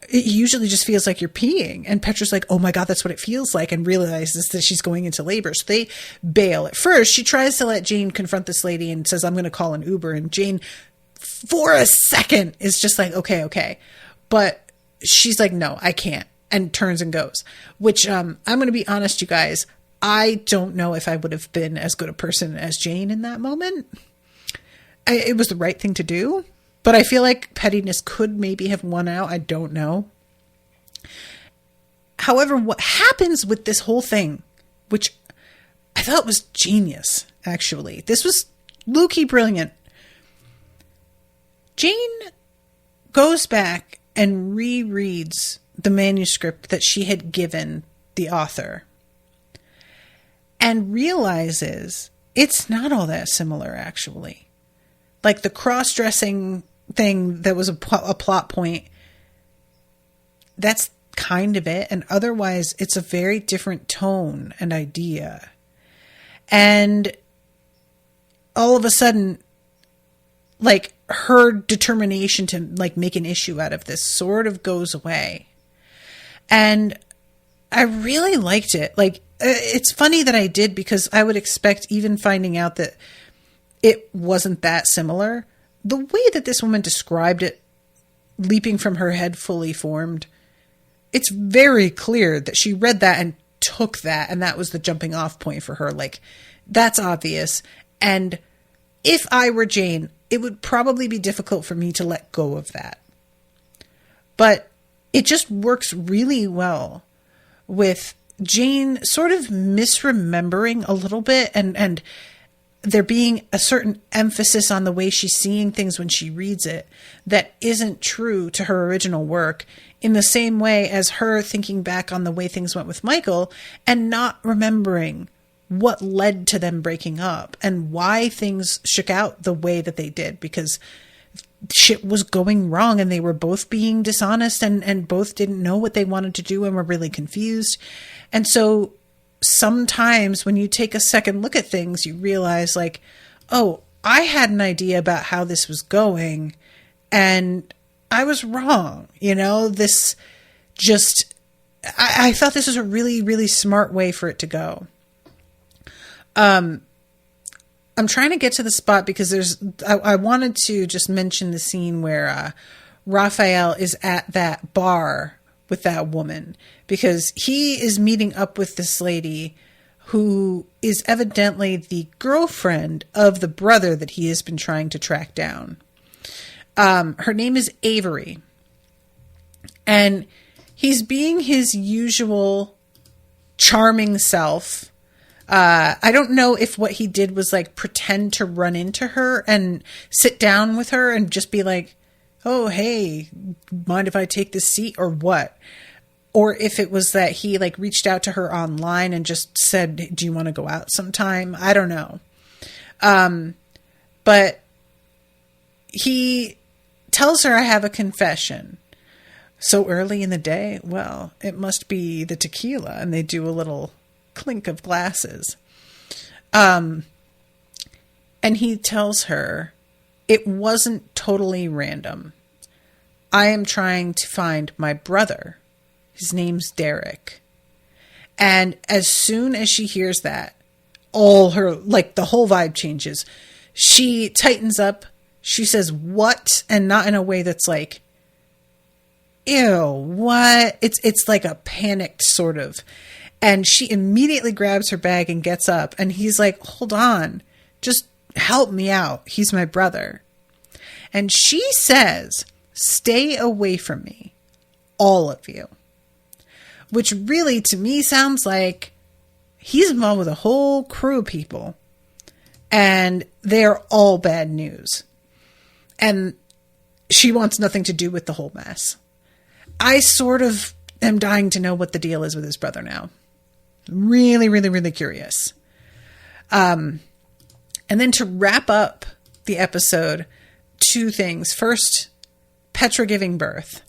It usually just feels like you're peeing. And Petra's like, oh my God, that's what it feels like, and realizes that she's going into labor. So they bail. At first, she tries to let Jane confront this lady and says, I'm going to call an Uber. And Jane, for a second, is just like, okay. But she's like, no, I can't. And turns and goes. Which, I'm going to be honest, you guys, I don't know if I would have been as good a person as Jane in that moment. It was the right thing to do. But I feel like pettiness could maybe have won out. I don't know. However, what happens with this whole thing, which I thought was genius, actually. This was low-key brilliant. Jane goes back and rereads the manuscript that she had given the author and realizes it's not all that similar, actually. Like the cross-dressing thing that was a plot point, that's kind of it. And otherwise, it's a very different tone and idea. And all of a sudden, like, her determination to, like, make an issue out of this sort of goes away. And I really liked it. Like, it's funny that I did, because I would expect, even finding out that it wasn't that similar, the way that this woman described it, leaping from her head fully formed, it's very clear that she read that and took that, and that was the jumping off point for her. Like, that's obvious. And if I were Jane, it would probably be difficult for me to let go of that. But it just works really well with Jane sort of misremembering a little bit, and there being a certain emphasis on the way she's seeing things when she reads it that isn't true to her original work, in the same way as her thinking back on the way things went with Michael and not remembering what led to them breaking up and why things shook out the way that they did, because shit was going wrong and they were both being dishonest and both didn't know what they wanted to do and were really confused. And so sometimes when you take a second look at things, you realize, like, oh, I had an idea about how this was going and I was wrong. You know, this just, I thought this was a really, really smart way for it to go. I'm trying to get to the spot because I wanted to just mention the scene where Raphael is at that bar with that woman, because he is meeting up with this lady who is evidently the girlfriend of the brother that he has been trying to track down. Her name is Avery, and he's being his usual charming self. I don't know if what he did was, like, pretend to run into her and sit down with her and just be like, oh, hey, mind if I take this seat, or what? Or if it was that he, like, reached out to her online and just said, do you want to go out sometime? I don't know. But he tells her, I have a confession. So early in the day? Well, it must be the tequila. And they do a little clink of glasses. And he tells her, it wasn't totally random. I am trying to find my brother. His name's Derek. And as soon as she hears that, all her, like, the whole vibe changes. She tightens up. She says, what? And not in a way that's like, ew, what? It's like a panicked sort of. And she immediately grabs her bag and gets up. And he's like, hold on, just help me out. He's my brother. And she says, stay away from me, all of you. Which really, to me, sounds like he's involved with a whole crew of people. And they're all bad news. And she wants nothing to do with the whole mess. I sort of am dying to know what the deal is with his brother now. Really, really, really curious. And then to wrap up the episode, two things. First, Petra giving birth.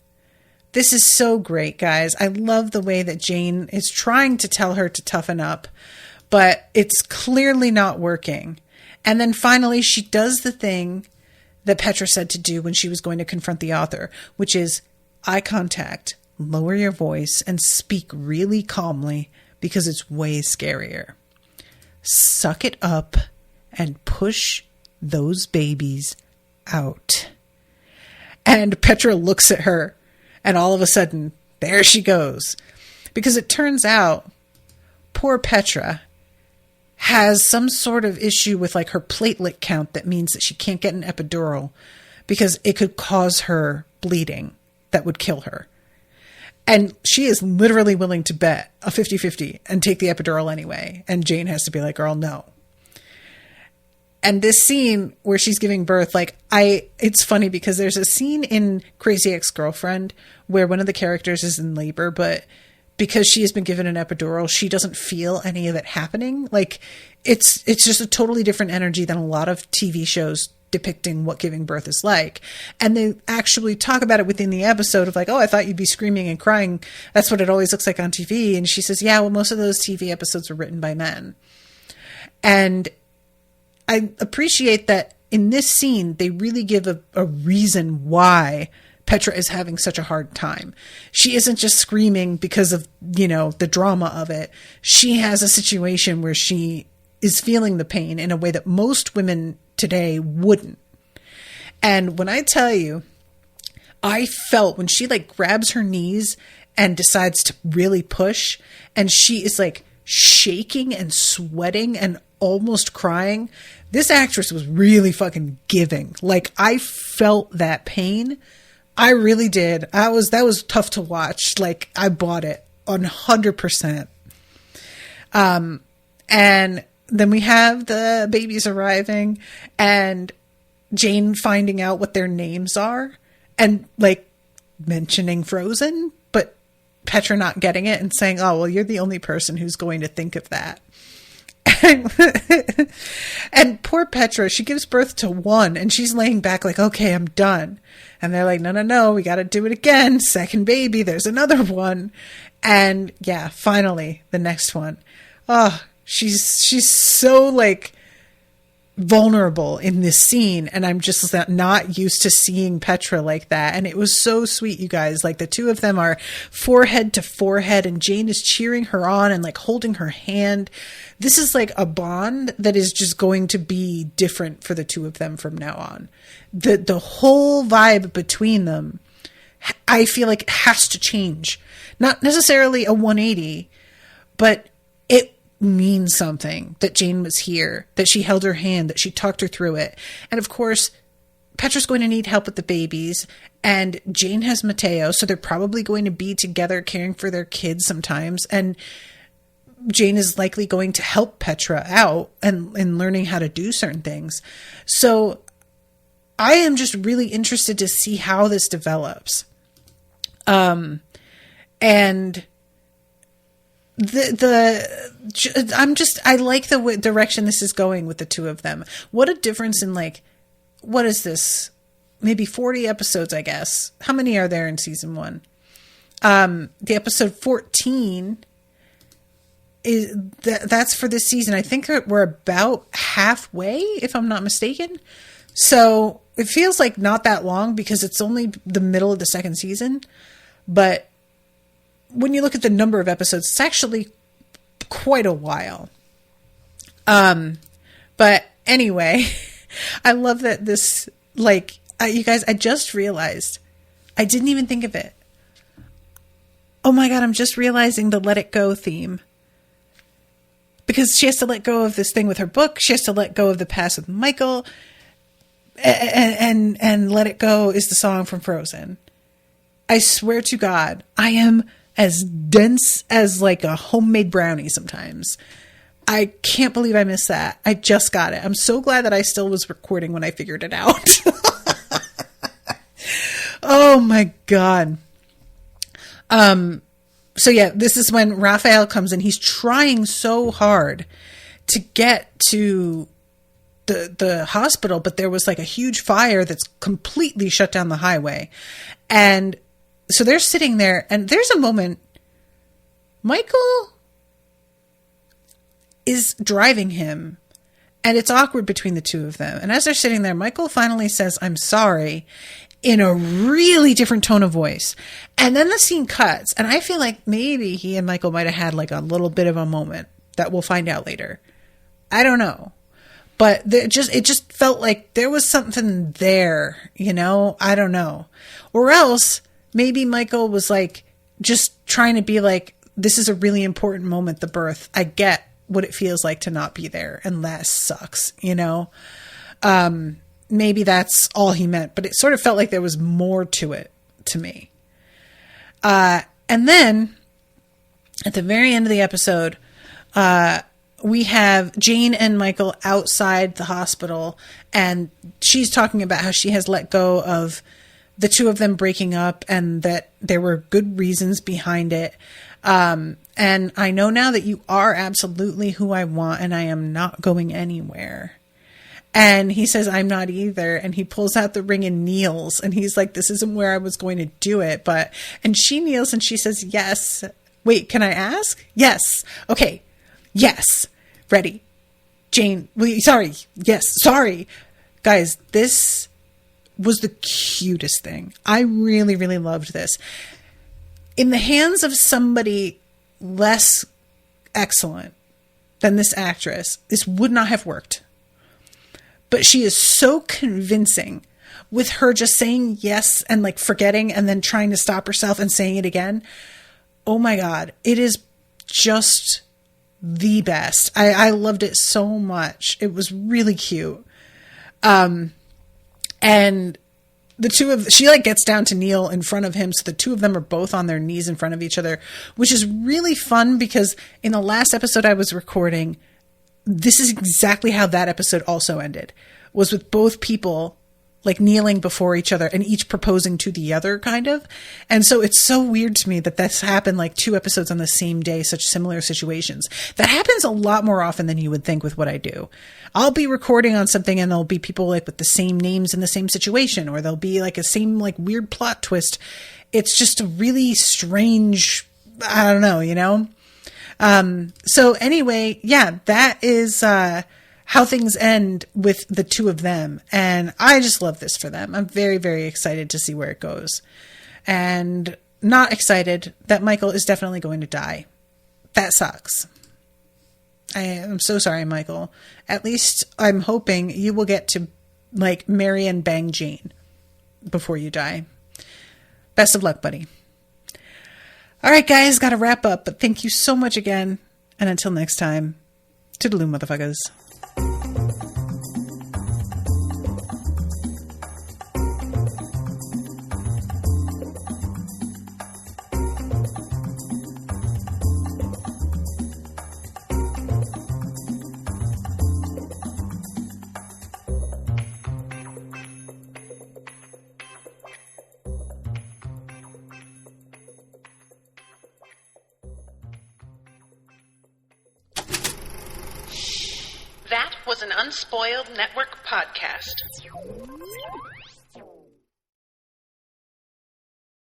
This is so great, guys. I love the way that Jane is trying to tell her to toughen up, but it's clearly not working. And then finally, she does the thing that Petra said to do when she was going to confront the author, which is eye contact, lower your voice, and speak really calmly, because it's way scarier. Suck it up and push those babies out. And Petra looks at her, and all of a sudden, there she goes. Because it turns out, poor Petra has some sort of issue with, like, her platelet count that means that she can't get an epidural because it could cause her bleeding that would kill her. And she is literally willing to bet a 50-50 and take the epidural anyway. And Jane has to be like, girl, no. And this scene where she's giving birth, like, it's funny because there's a scene in Crazy Ex-Girlfriend where one of the characters is in labor, but because she has been given an epidural, she doesn't feel any of it happening. Like, it's just a totally different energy than a lot of TV shows depicting what giving birth is like. And they actually talk about it within the episode of, like, oh, I thought you'd be screaming and crying. That's what it always looks like on TV. And she says, yeah, well, most of those TV episodes were written by men. And I appreciate that in this scene, they really give a reason why Petra is having such a hard time. She isn't just screaming because of, the drama of it. She has a situation where she is feeling the pain in a way that most women today wouldn't. And when I tell you, I felt when she like grabs her knees and decides to really push, and she is like shaking and sweating and almost crying. This actress was really fucking giving. Like, I felt that pain. I really did. That was tough to watch. Like, I bought it 100%. And then we have the babies arriving and Jane finding out what their names are and like mentioning Frozen, but Petra not getting it and saying, oh, well, you're the only person who's going to think of that. And poor Petra, she gives birth to one and she's laying back like, okay, I'm done. And they're like, no, we got to do it again. Second baby, there's another one. And yeah, finally the next one. Oh, she's so like vulnerable in this scene, and I'm just not used to seeing Petra like that. And it was so sweet, you guys. Like, the two of them are forehead to forehead and Jane is cheering her on and like holding her hand. This is like a bond that is just going to be different for the two of them from now on. The whole vibe between them, I feel like it has to change. Not necessarily a 180, but it means something that Jane was here, that she held her hand, that she talked her through it. And of course, Petra's going to need help with the babies, and Jane has Matteo, so they're probably going to be together caring for their kids sometimes. And Jane is likely going to help Petra out and learning how to do certain things. So I am just really interested to see how this develops. And I like the direction this is going with the two of them. What a difference in, like, what is this? Maybe 40 episodes, I guess. How many are there in season 1? The episode 14 is that's for this season. I think we're about halfway, if I'm not mistaken. So it feels like not that long because it's only the middle of the second season. But when you look at the number of episodes, it's actually quite a while. But anyway, I love that this, like, you guys, I just realized, I didn't even think of it. Oh my God, I'm just realizing the Let It Go theme. Because she has to let go of this thing with her book. She has to let go of the past with Michael. And Let It Go is the song from Frozen. I swear to God, I am as dense as like a homemade brownie sometimes. I can't believe I missed that. I just got it. I'm so glad that I still was recording when I figured it out. Oh my God. So yeah, this is when Raphael comes in. He's trying so hard to get to the hospital, but there was like a huge fire that's completely shut down the highway. And so they're sitting there, and there's a moment, Michael is driving him, and it's awkward between the two of them. And as they're sitting there, Michael finally says, "I'm sorry," in a really different tone of voice. And then the scene cuts, and I feel like maybe he and Michael might have had like a little bit of a moment that we'll find out later. I don't know. But it just felt like there was something there, you know? I don't know. Or else maybe Michael was like just trying to be like, this is a really important moment, the birth. I get what it feels like to not be there, and that sucks, you know? Maybe that's all he meant, but it sort of felt like there was more to it to me. And then at the very end of the episode, we have Jane and Michael outside the hospital, and she's talking about how she has let go of the two of them breaking up and that there were good reasons behind it. And I know now that you are absolutely who I want, and I am not going anywhere. And he says, I'm not either. And he pulls out the ring and kneels. And he's like, this isn't where I was going to do it. And she kneels and she says, yes. Wait, can I ask? Yes. Okay. Yes. Ready. Jane, sorry. Guys, this was the cutest thing. I really, really loved this. In the hands of somebody less excellent than this actress, this would not have worked. But she is so convincing with her just saying yes and like forgetting and then trying to stop herself and saying it again. Oh my God. It is just the best. I loved it so much. It was really cute. And she like gets down to kneel in front of him. So the two of them are both on their knees in front of each other, which is really fun because in the last episode I was recording, this is exactly how that episode also ended, was with both people like kneeling before each other and each proposing to the other kind of. And so it's so weird to me that that's happened like 2 episodes on the same day, such similar situations. That happens a lot more often than you would think with what I do. I'll be recording on something and there'll be people like with the same names in the same situation, or there'll be like a same like weird plot twist. It's just a really strange, I don't know, you know? So anyway, yeah, that is, how things end with the two of them. And I just love this for them. I'm very, very excited to see where it goes. And not excited that Michael is definitely going to die. That sucks. I am so sorry, Michael. At least I'm hoping you will get to like marry and bang Jane before you die. Best of luck, buddy. All right, guys, got to wrap up, but thank you so much again. And until next time, toodaloo, motherfuckers. That was an Unspoiled Network podcast.